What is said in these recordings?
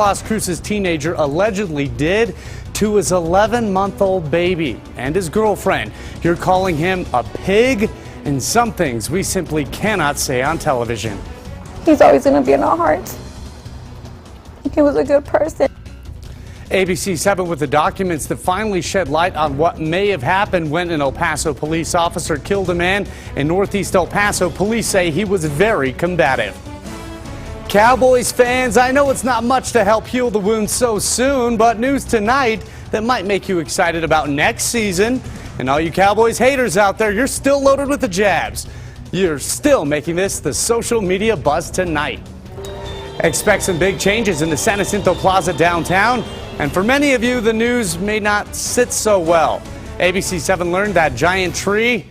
Las Cruces teenager allegedly did to his 11-month-old baby and his girlfriend. You're calling him a pig, and some things we simply cannot say on television. He's always going to be in our hearts. He was a good person. ABC-7 with the documents that finally shed light on what may have happened when an El Paso police officer killed a man in Northeast El Paso. Police say he was very combative. Cowboys fans, I know it's not much to help heal the wound so soon, but news tonight that might make you excited about next season. And all you Cowboys haters out there, you're still loaded with the jabs. You're still making this the social media buzz tonight. Expect some big changes in the San Jacinto Plaza downtown. And for many of you, the news may not sit so well. ABC-7 learned that giant tree,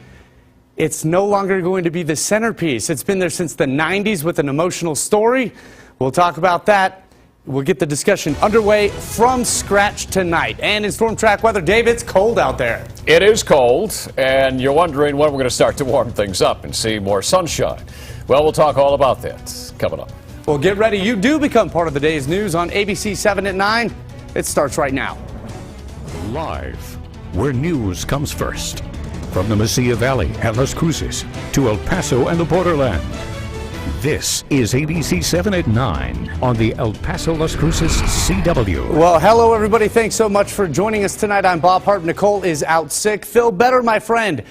it's no longer going to be the centerpiece. It's been there since the 90s with an emotional story. We'll talk about that. We'll get the discussion underway from scratch tonight. And in StormTrack weather, Dave, it's cold out there. It is cold, and you're wondering when we're going to start to warm things up and see more sunshine. Well, we'll talk all about that coming up. Well, get ready. You do become part of the day's news on ABC-7 at 9. It starts right now. Live, where news comes first. From the Mesilla Valley and Las Cruces to El Paso and the borderland. This is ABC-7 at 9 on the El Paso Las Cruces CW. Well, hello, everybody. Thanks so much for joining us tonight. I'm Bob Harp. Nicole is out sick. Feel better, my friend.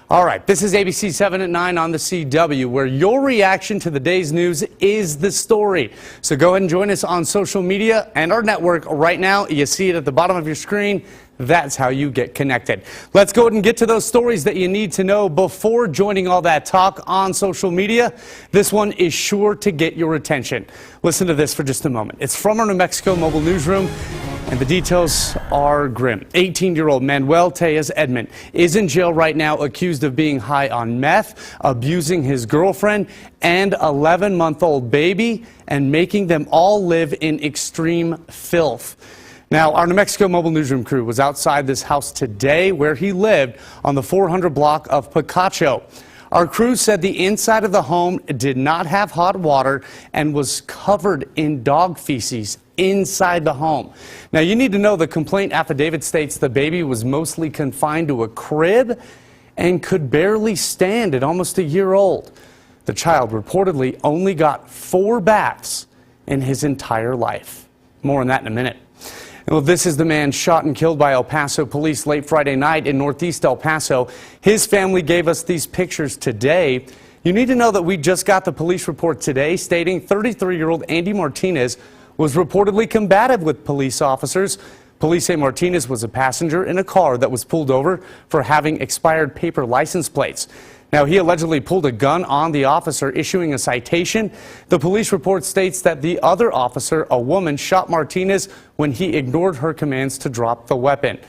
All right, this is ABC-7 at 9 on the CW, where your reaction to the day's news is the story. So go ahead and join us on social media and our network right now. You see it at the bottom of your screen. That's how you get connected. Let's go ahead and get to those stories that you need to know before joining all that talk on social media. This one is sure to get your attention. Listen to this for just a moment. It's from our New Mexico mobile newsroom, and the details are grim. 18-year-old Manuel Tejas Edmond is in jail right now, accused of being high on meth, abusing his girlfriend and 11-month-old baby, and making them all live in extreme filth. Now, our New Mexico mobile newsroom crew was outside this house today where he lived on the 400 block of Picacho. Our crew said the inside of the home did not have hot water and was covered in dog feces inside the home. Now, you need to know the complaint affidavit states the baby was mostly confined to a crib and could barely stand at almost a year old. The child reportedly only got 4 baths in his entire life. More on that in a minute. Well, this is the man shot and killed by El Paso police late Friday night in Northeast El Paso. His family gave us these pictures today. You need to know that we just got the police report today stating 33-year-old Andy Martinez was reportedly combative with police officers. Police say Martinez was a passenger in a car that was pulled over for having expired paper license plates. Now, he allegedly pulled a gun on the officer, issuing a citation. The police report states that the other officer, a woman, shot Martinez when he ignored her commands to drop the weapon.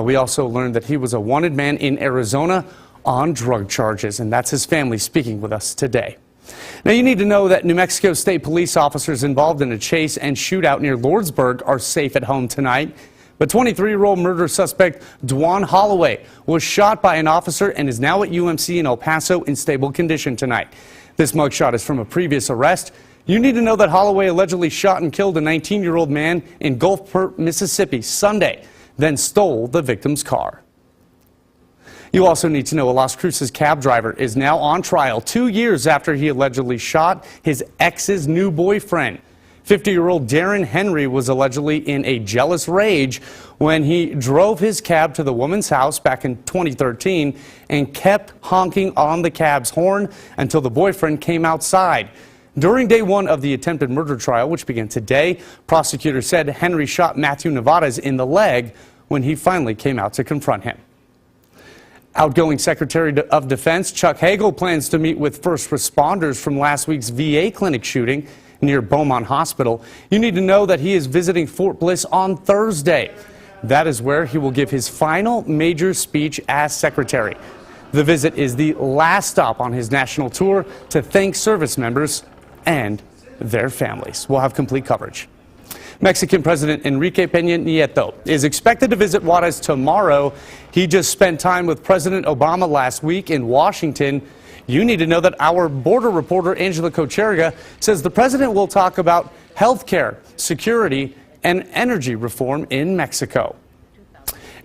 We also learned that he was a wanted man in Arizona on drug charges, and that's his family speaking with us today. Now, you need to know that New Mexico State police officers involved in a chase and shootout near Lordsburg are safe at home tonight. But 23-year-old murder suspect Dwan Holloway was shot by an officer and is now at UMC in El Paso in stable condition tonight. This mugshot is from a previous arrest. You need to know that Holloway allegedly shot and killed a 19-year-old man in Gulfport, Mississippi Sunday, then stole the victim's car. You also need to know a Las Cruces cab driver is now on trial 2 years after he allegedly shot his ex's new boyfriend. 50-year-old Darren Henry was allegedly in a jealous rage when he drove his cab to the woman's house back in 2013 and kept honking on the cab's horn until the boyfriend came outside. During day 1 of the attempted murder trial, which began today, prosecutors said Henry shot Matthew Nevadas in the leg when he finally came out to confront him. Outgoing Secretary of Defense Chuck Hagel plans to meet with first responders from last week's VA clinic shooting near Beaumont Hospital. You need to know that he is visiting Fort Bliss on Thursday. That is where he will give his final major speech as secretary. The visit is the last stop on his national tour to thank service members and their families. We'll have complete coverage. Mexican President Enrique Peña Nieto is expected to visit Juarez tomorrow. He just spent time with President Obama last week in Washington. you need to know that our border reporter, Angela Kocherga, says the president will talk about health care, security, and energy reform in Mexico.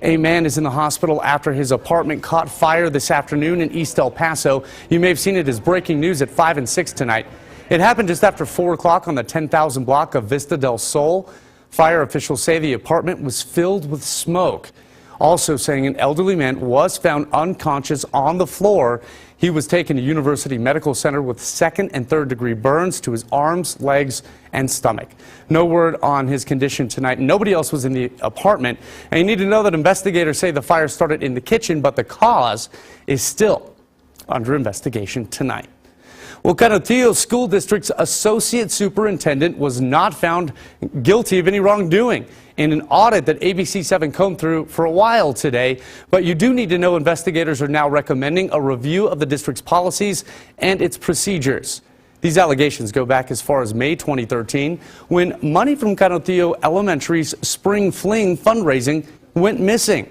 A man is in the hospital after his apartment caught fire this afternoon in East El Paso. You may have seen it as breaking news at 5 and 6 tonight. It happened just after 4 o'clock on the 10,000 block of Vista del Sol. Fire officials say the apartment was filled with smoke. Also saying an elderly man was found unconscious on the floor. He was taken to University Medical Center with 2nd and 3rd degree burns to his arms, legs, and stomach. No word on his condition tonight. Nobody else was in the apartment. And you need to know that investigators say the fire started in the kitchen, but the cause is still under investigation tonight. Well, Canutillo School District's associate superintendent was not found guilty of any wrongdoing in an audit that ABC-7 combed through for a while today. But you do need to know investigators are now recommending a review of the district's policies and its procedures. These allegations go back as far as May 2013, when money from Canutillo Elementary's Spring Fling fundraising went missing.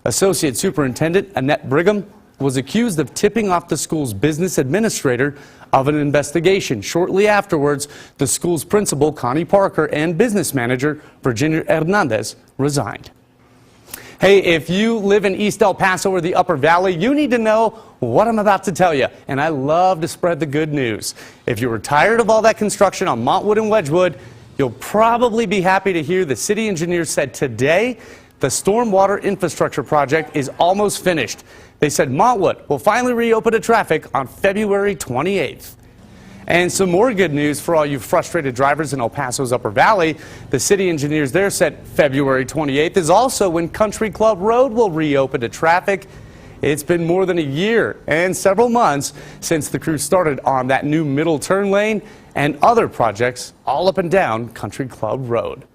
Associate Superintendent Annette Brigham was accused of tipping off the school's business administrator of an investigation. Shortly afterwards, the school's principal, Connie Parker, and business manager, Virginia Hernandez, resigned. Hey, if you live in East El Paso or the Upper Valley, you need to know what I'm about to tell you. And I love to spread the good news. If you were tired of all that construction on Montwood and Wedgwood, you'll probably be happy to hear the city engineers said today the stormwater infrastructure project is almost finished. They said Montwood will finally reopen to traffic on February 28th. And some more good news for all you frustrated drivers in El Paso's Upper Valley. The city engineers there said February 28th is also when Country Club Road will reopen to traffic. It's been more than a year and several months since the crew started on that new middle turn lane and other projects all up and down Country Club Road.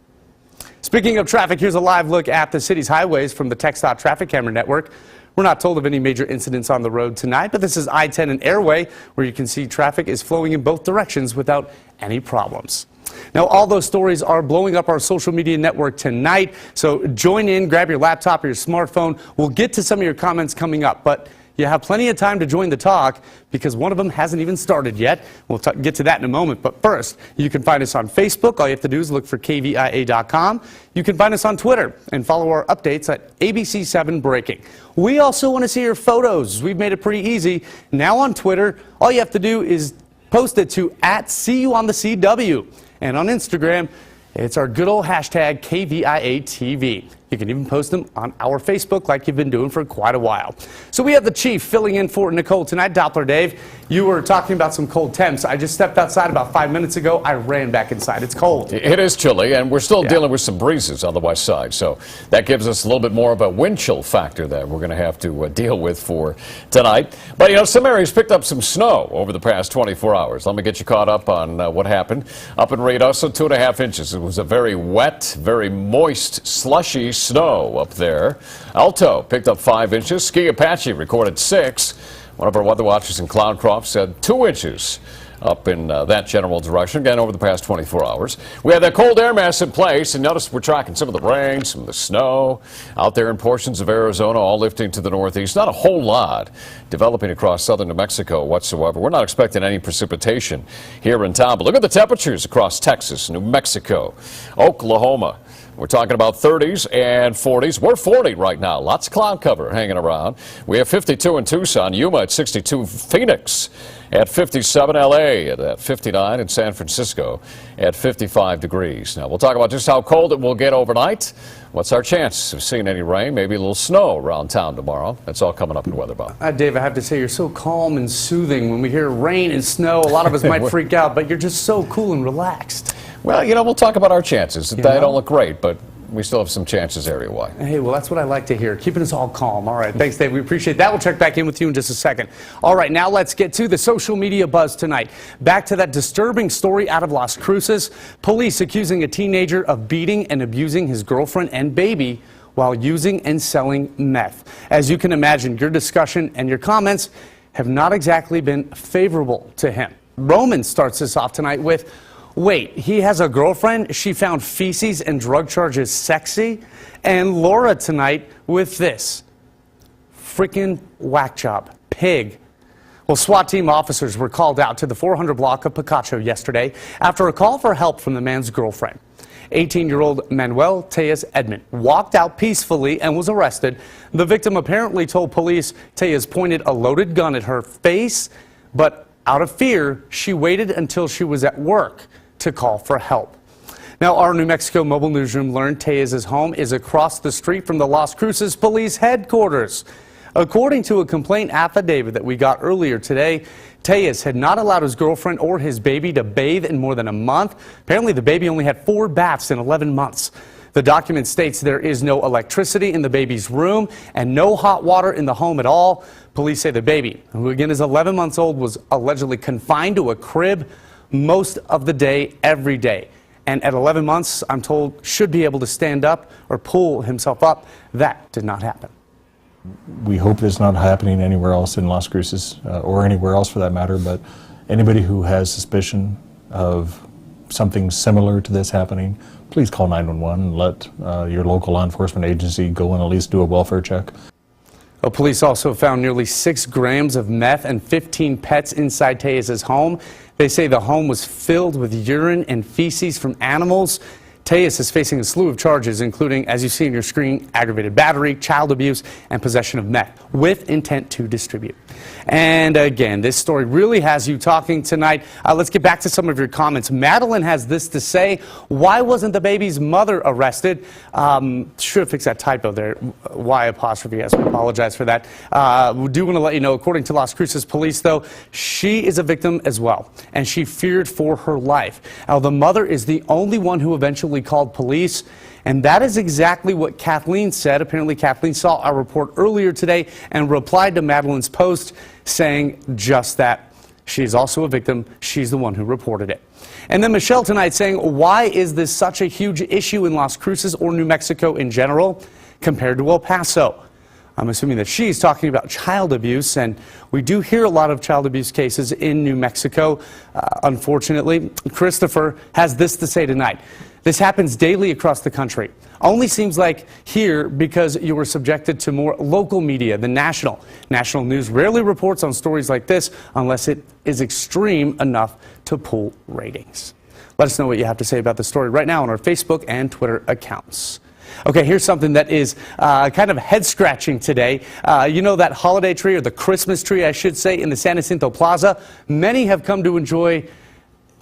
Speaking of traffic, here's a live look at the city's highways from the TxDOT traffic camera network. We're not told of any major incidents on the road tonight, but this is I-10 and Airway, where you can see traffic is flowing in both directions without any problems. Now, all those stories are blowing up our social media network tonight, so join in, grab your laptop or your smartphone. We'll get to some of your comments coming up, but you have plenty of time to join the talk because one of them hasn't even started yet. We'll get to that in a moment. But first, you can find us on Facebook. All you have to do is look for KVIA.com. You can find us on Twitter and follow our updates at ABC-7 Breaking. We also want to see your photos. We've made it pretty easy. Now on Twitter, all you have to do is post it to @CUOnTheCW. And on Instagram, it's our good old hashtag KVIATV. You can even post them on our Facebook like you've been doing for quite a while. So we have the chief filling in for Nicole tonight. Doppler Dave, you were talking about some cold temps. I just stepped outside about 5 minutes ago. I ran back inside. It's cold. It is chilly, and we're still dealing with some breezes on the west side. So that gives us a little bit more of a wind chill factor that we're going to have to deal with for tonight. But, you know, some areas picked up some snow over the past 24 hours. Let me get you caught up on what happened. Up in Reynosa, 2.5 inches. It was a very wet, very moist, slushy snow up there. Alto picked up 5 inches. Ski Apache recorded 6. One of our weather watchers in Cloudcroft said 2 inches up in that general direction, again over the past 24 hours. We had that cold air mass in place, and notice we're tracking some of the rain, some of the snow out there in portions of Arizona, all lifting to the northeast. Not a whole lot developing across southern New Mexico whatsoever. We're not expecting any precipitation here in town, but look at the temperatures across Texas, New Mexico, Oklahoma. We're talking about 30s and 40s. We're 40 right now. Lots of cloud cover hanging around. We have 52 in Tucson, Yuma at 62, Phoenix at 57, LA at 59, and San Francisco at 55 degrees. Now, we'll talk about just how cold it will get overnight. What's our chance of seeing any rain, maybe a little snow around town tomorrow? That's all coming up in Weather Bob. Dave, I have to say, you're so calm and soothing. When we hear rain and snow, a lot of us might freak out, but you're just so cool and relaxed. Well, you know, we'll talk about our chances. They don't look great, but we still have some chances area-wide. Hey, well, that's what I like to hear, keeping us all calm. All right, thanks, Dave. We appreciate that. We'll check back in with you in just a second. All right, now let's get to the social media buzz tonight. Back to that disturbing story out of Las Cruces. Police accusing a teenager of beating and abusing his girlfriend and baby while using and selling meth. As you can imagine, your discussion and your comments have not exactly been favorable to him. Roman starts this off tonight with, wait, he has a girlfriend? She found feces and drug charges sexy? And Laura tonight with this. Freaking whack job. Pig. Well, SWAT team officers were called out to the 400 block of Picacho yesterday after a call for help from the man's girlfriend. 18-year-old Manuel Tejas Edmond walked out peacefully and was arrested. The victim apparently told police Tejas pointed a loaded gun at her face, but out of fear, she waited until she was at work to call for help. Now, our New Mexico mobile newsroom learned Tejas' home is across the street from the Las Cruces police headquarters. According to a complaint affidavit that we got earlier today, Tejas had not allowed his girlfriend or his baby to bathe in more than a month. Apparently, the baby only had 4 baths in 11 months. The document states there is no electricity in the baby's room and no hot water in the home at all. Police say the baby, who again is 11 months old, was allegedly confined to a crib most of the day, every day. And at 11 months, I'm told, should be able to stand up or pull himself up. That did not happen. We hope it's not happening anywhere else in Las Cruces or anywhere else for that matter, but anybody who has suspicion of something similar to this happening, please call 911 and let your local law enforcement agency go and at least do a welfare check. Police also found nearly 6 grams of meth and 15 pets inside Tejas' home. They say the home was filled with urine and feces from animals. Tejas is facing a slew of charges, including, as you see on your screen, aggravated battery, child abuse, and possession of meth with intent to distribute. And again, this story really has you talking tonight. Let's get back to some of your comments. Madeline has this to say: why wasn't the baby's mother arrested? Should have fixed that typo there. Y apostrophe S. We apologize for that. We do want to let you know, according to Las Cruces police, though, she is a victim as well, and she feared for her life. Now, the mother is the only one who eventually called police, and that is exactly what Kathleen said. Apparently, Kathleen saw our report earlier today and replied to Madeline's post saying just that. She's also a victim. She's the one who reported it. And then Michelle tonight saying, why is this such a huge issue in Las Cruces or New Mexico in general compared to El Paso? I'm assuming that she's talking about child abuse, and we do hear a lot of child abuse cases in New Mexico, unfortunately. Christopher has this to say tonight. This happens daily across the country. Only seems like here because you were subjected to more local media than national. National news rarely reports on stories like this unless it is extreme enough to pull ratings. Let us know what you have to say about the story right now on our Facebook and Twitter accounts. Okay, here's something that is kind of head-scratching today. You know that holiday tree, or the Christmas tree, I should say, in the San Jacinto Plaza? Many have come to enjoy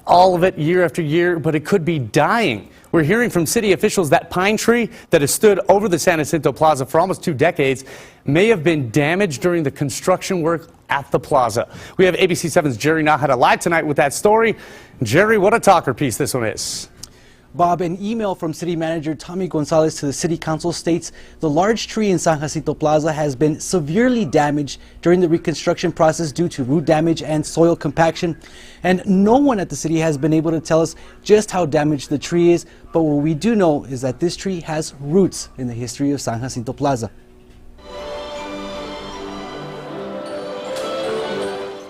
all of it year after year, but it could be dying. We're hearing from city officials that pine tree that has stood over the San Jacinto Plaza for almost 2 decades may have been damaged during the construction work at the plaza. We have ABC-7's Jerry Nahara live tonight with that story. Jerry, what a talker piece this one is. Bob, an email from City Manager Tommy Gonzalez to the City Council states the large tree in San Jacinto Plaza has been severely damaged during the reconstruction process due to root damage and soil compaction. And no one at the city has been able to tell us just how damaged the tree is, but what we do know is that this tree has roots in the history of San Jacinto Plaza.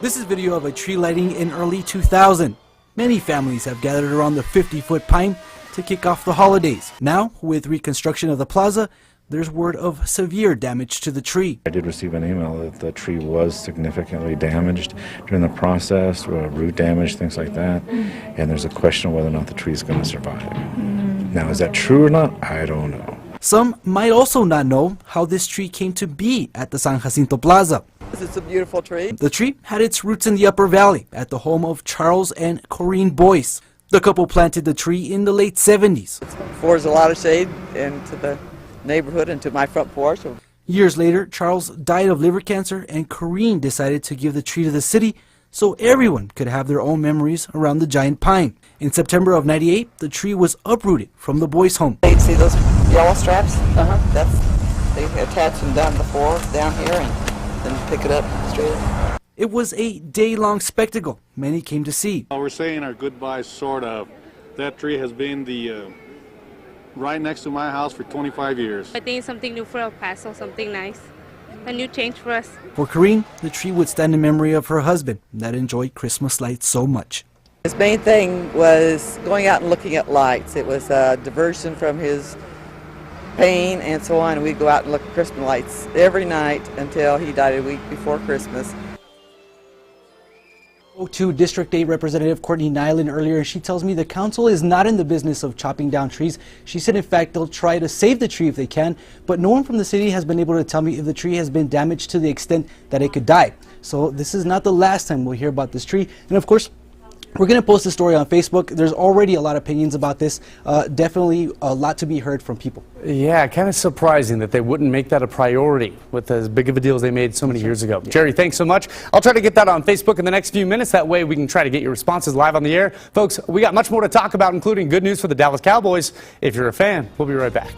This is video of a tree lighting in early 2000. Many families have gathered around the 50-foot pine to kick off the holidays. Now, with reconstruction of the plaza, there's word of severe damage to the tree. I did receive an email that the tree was significantly damaged during the process, root damage, things like that, and there's a question of whether or not the tree is going to survive. Now, is that true or not? I don't know. Some might also not know how this tree came to be at the San Jacinto Plaza. It's a beautiful tree. The tree had its roots in the Upper Valley at the home of Charles and Corinne Boyce. The couple planted the tree in the late 70s. It affords a lot of shade into the neighborhood and to my front porch. Years later, Charles died of liver cancer, and Corinne decided to give the tree to the city so everyone could have their own memories around the giant pine. In September of '98, the tree was uprooted from the Boyce home. You see those yellow straps? They attach them down before, down here, and then pick it up straight up. It was a day-long spectacle many came to see. We're saying our goodbyes, sort of. That tree has been right next to my house for 25 years. I think it's something new for El Paso, something nice. A new change for us. For Corinne, the tree would stand in memory of her husband that enjoyed Christmas lights so much. His main thing was going out and looking at lights. It was a diversion from his pain and so on. We'd go out and look at Christmas lights every night until he died a week before Christmas. To District 8 Representative Courtney Nyland earlier, she tells me the council is not in the business of chopping down trees. She said, in fact, they'll try to save the tree if they can, but no one from the city has been able to tell me if the tree has been damaged to the extent that it could die. So this is not the last time we'll hear about this tree. And of course, we're going to post the story on Facebook. There's already a lot of opinions about this. Definitely a lot to be heard from people. Yeah, kind of surprising that they wouldn't make that a priority with as big of a deal as they made so many years ago. Yeah. Jerry, thanks so much. I'll try to get that on Facebook in the next few minutes. That way we can try to get your responses live on the air. Folks, we got much more to talk about, including good news for the Dallas Cowboys. If you're a fan, we'll be right back.